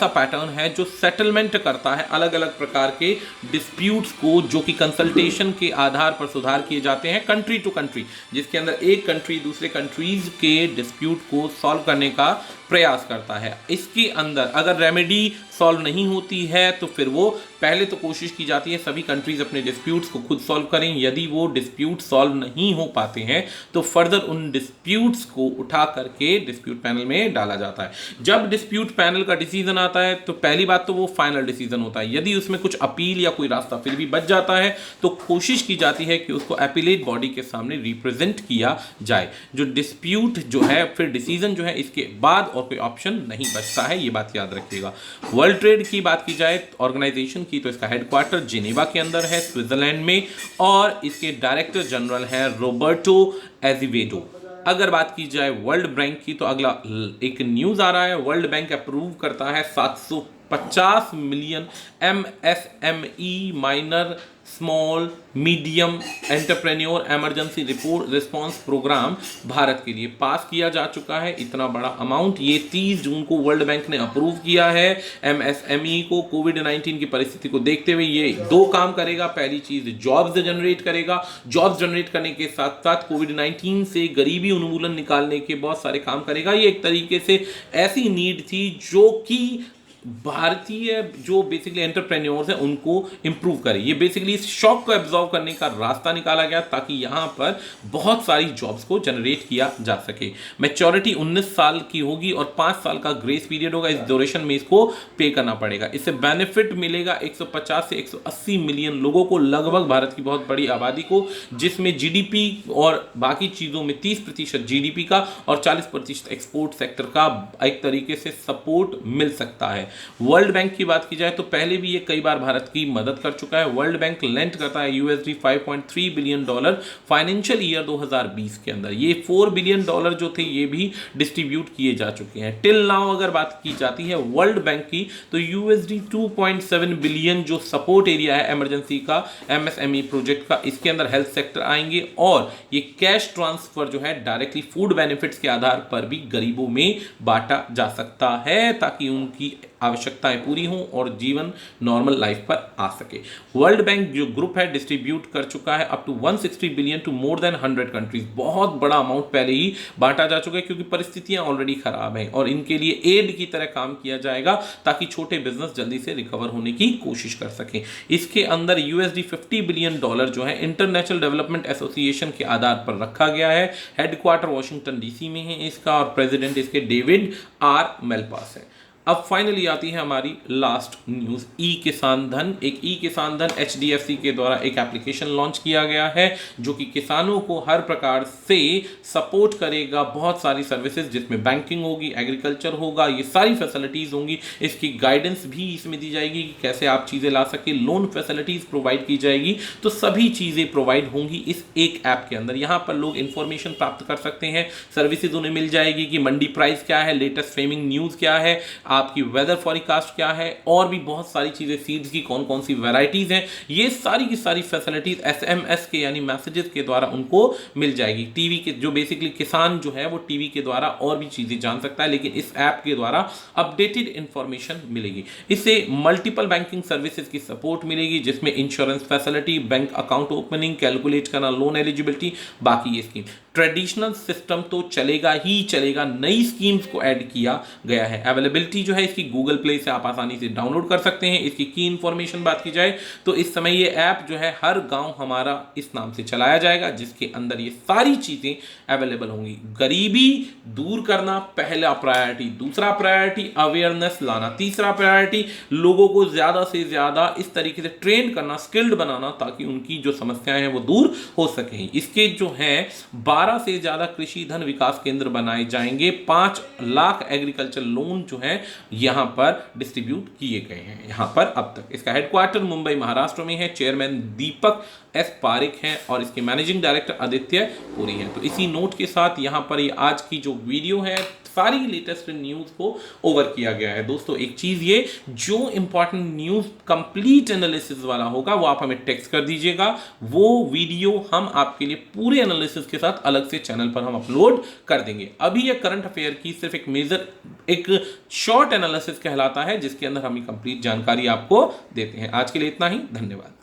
[SPEAKER 1] पैटर्न है जो सेटलमेंट करता है अलग अलग प्रकार के डिस्प्यूट्स को, जो कि कंसल्टेशन के आधार पर सुधार किए जाते हैं कंट्री टू कंट्री, जिसके अंदर एक कंट्री दूसरे कंट्रीज के डिस्प्यूट को सॉल्व करने का प्रयास करता है। इसके अंदर अगर रेमेडी सॉल्व नहीं होती है तो फिर वो पहले तो कोशिश की जाती है सभी कंट्रीज अपने डिस्प्यूट्स को खुद सॉल्व करें। यदि वो डिस्प्यूट सॉल्व नहीं हो पाते हैं तो फर्दर उन डिस्प्यूट्स को उठा करके डिस्प्यूट पैनल में डाला जाता है। जब डिस्प्यूट पैनल का डिसीजन आता है तो पहली बात तो वो फाइनल डिसीजन होता है। यदि उसमें कुछ अपील या कोई रास्ता फिर भी बच जाता है तो कोशिश की जाती है कि उसको एपिलेट बॉडी के सामने रिप्रेजेंट किया जाए। जो डिस्प्यूट जो है फिर डिसीजन जो है इसके बाद और कोई ऑप्शन नहीं बचता है, ये बात याद रखिएगा। वर्ल्ड ट्रेड की बात की जाए ऑर्गेनाइजेशन की तो इसका हेडक्वार्टर जिनेवा के अंदर है स्विट्जरलैंड में, और इसके डायरेक्टर जनरल है रोबर्टो एजिवेडो। अगर बात की जाए वर्ल्ड बैंक की तो अगला एक न्यूज आ रहा है, वर्ल्ड बैंक अप्रूव करता है 50 million MSME minor small medium entrepreneur emergency response program Bharat के लिए पास किया जा चुका है। इतना बड़ा अमाउंट ये 30 जून को वर्ल्ड बैंक ने अप्रूव किया है। MSME को कोविड-19 की परिस्थिति को देखते हुए ये दो काम करेगा। पहली चीज जॉब्स जनरेट करेगा, जॉब्स जनरेट करने के साथ साथ कोविड-19 से गरीबी उन्मूलन निकालने के बहुत सारे काम करेगा। ये एक तरीके से ऐसी नीड थी जो कि भारतीय जो बेसिकली एंटरप्रेन्योर्स हैं उनको इंप्रूव करे। ये बेसिकली इस शॉक को एब्जॉर्व करने का रास्ता निकाला गया ताकि यहां पर बहुत सारी जॉब्स को जनरेट किया जा सके। मैच्योरिटी 19 साल की होगी और 5 साल का ग्रेस पीरियड होगा। इस ड्यूरेशन में इसको पे करना पड़ेगा। इससे बेनिफिट मिलेगा 150 से 180 मिलियन लोगों को, लगभग भारत की बहुत बड़ी आबादी को, जिसमें जीडीपी और बाकी चीजों में 30% जीडीपी का और 40% एक्सपोर्ट सेक्टर का एक तरीके से सपोर्ट मिल सकता है। वर्ल्ड बैंक की बात की जाए तो पहले भी ये कई बार भारत की मदद कर चुका है। वर्ल्ड बैंक लेंड करता है $5.3 बिलियन फाइनेंशियल ईयर 2020 के अंदर। ये $4 बिलियन जो थे ये भी डिस्ट्रीब्यूट किए जा चुके हैं। टिल नाउ अगर बात की जाती है वर्ल्ड बैंक की तो $2.7 बिलियन जो सपोर्ट एरिया है इमरजेंसी का MSME प्रोजेक्ट का, इसके अंदर हेल्थ सेक्टर आएंगे और ये कैश ट्रांसफर जो है डायरेक्टली फूड बेनिफिट्स के आधार पर भी गरीबों में बांटा जा सकता है ताकि उनकी आवश्यकताएं पूरी हों और जीवन नॉर्मल लाइफ पर आ सके। वर्ल्ड बैंक जो ग्रुप है डिस्ट्रीब्यूट कर चुका है up to 160 billion to more than 100 countries. बहुत बड़ा अमाउंट पहले ही बांटा जा चुका है क्योंकि परिस्थितियां ऑलरेडी खराब हैं और इनके लिए एड की तरह काम किया जाएगा ताकि छोटे बिजनेस जल्दी से रिकवर होने की कोशिश कर सकें। इसके अंदर $50 बिलियन जो है इंटरनेशनल डेवलपमेंट एसोसिएशन के आधार पर रखा गया है। हेडक्वार्टर वॉशिंगटन डीसी में है इसका और प्रेसिडेंट इसके डेविड आर मेलपास है। अब फाइनली आती है हमारी लास्ट न्यूज़, ई किसान धन। एक ई किसान धन HDFC के द्वारा एक एप्लीकेशन लॉन्च किया गया है जो कि किसानों को हर प्रकार से सपोर्ट करेगा। बहुत सारी सर्विसेज जिसमें बैंकिंग होगी, एग्रीकल्चर होगा, ये सारी फैसिलिटीज़ होंगी। इसकी गाइडेंस भी इसमें दी जाएगी कि कैसे आप चीज़ें ला सके, लोन फैसिलिटीज़ प्रोवाइड की जाएगी। तो सभी चीज़ें प्रोवाइड होंगी इस एक ऐप के अंदर। यहाँ पर लोग इन्फॉर्मेशन प्राप्त कर सकते हैं, सर्विसेज उन्हें मिल जाएगी कि मंडी प्राइस क्या है, लेटेस्ट फेमिंग न्यूज़ क्या है, आपकी वेदर फॉरकास्ट क्या है और भी बहुत सारी चीजें, सीड्स की कौन कौन सी वैरायटीज हैं, ये सारी की सारी फैसिलिटीज SMS के यानी मैसेजेस के द्वारा उनको मिल जाएगी। टीवी के जो बेसिकली किसान जो है वो टीवी के द्वारा और भी चीजें जान सकता है, लेकिन इस ऐप के द्वारा अपडेटेड इंफॉर्मेशन मिलेगी। इससे मल्टीपल बैंकिंग सर्विसेज की सपोर्ट मिलेगी जिसमें insurance facility, bank account opening, calculate करना लोन एलिजिबिलिटी, बाकी ये स्कीम। ट्रेडिशनल सिस्टम तो चलेगा ही चलेगा, नई स्कीम्स को ऐड किया गया है। अवेलेबिलिटी जो है इसकी गूगल प्ले से आप आसानी से डाउनलोड कर सकते हैं। इसकी की इंफॉर्मेशन बात की जाए तो इस समय ये ऐप जो है हर गांव हमारा इस नाम से चलाया जाएगा जिसके अंदर ये सारी चीजें अवेलेबल होंगी। गरीबी दूर करना पहला प्रायोरिटी, दूसरा प्रायोरिटी अवेयरनेस लाना, तीसरा प्रायोरिटी लोगों को ज्यादा से ज्यादा इस तरीके से ट्रेन करना, स्किल्ड बनाना ताकि उनकी जो समस्याएं हैं वो दूर हो सकें। इसके जो है 12 से ज्यादा कृषि धन विकास केंद्र बनाए जाएंगे। 5 लाख एग्रीकल्चर लोन जो है यहां पर डिस्ट्रीब्यूट किए गए हैं यहां पर अब तक। इसका हेडक्वार्टर मुंबई महाराष्ट्र में है। चेयरमैन दीपक S पारिक हैं और इसके मैनेजिंग डायरेक्टर आदित्य पुरी हैं। तो इसी नोट के साथ यहां पर ये आज की जो वीडियो है सारी लेटेस्ट न्यूज़ को ओवर किया गया है। दोस्तों एक चीज़ ये, जो इंपॉर्टेंट न्यूज़ कंप्लीट एनालिसिस वाला होगा वो आप हमें टेक्स्ट कर दीजिएगा। वो वीडियो हम आपके लिए पूरे एनालिसिस के साथ अलग से चैनल पर हम अपलोड कर देंगे। अभी ये करंट अफेयर की सिर्फ एक शॉर्ट एनालिसिस कहलाता है जिसके अंदर हम कंप्लीट जानकारी आपको देते हैं। आज के लिए इतना ही, धन्यवाद।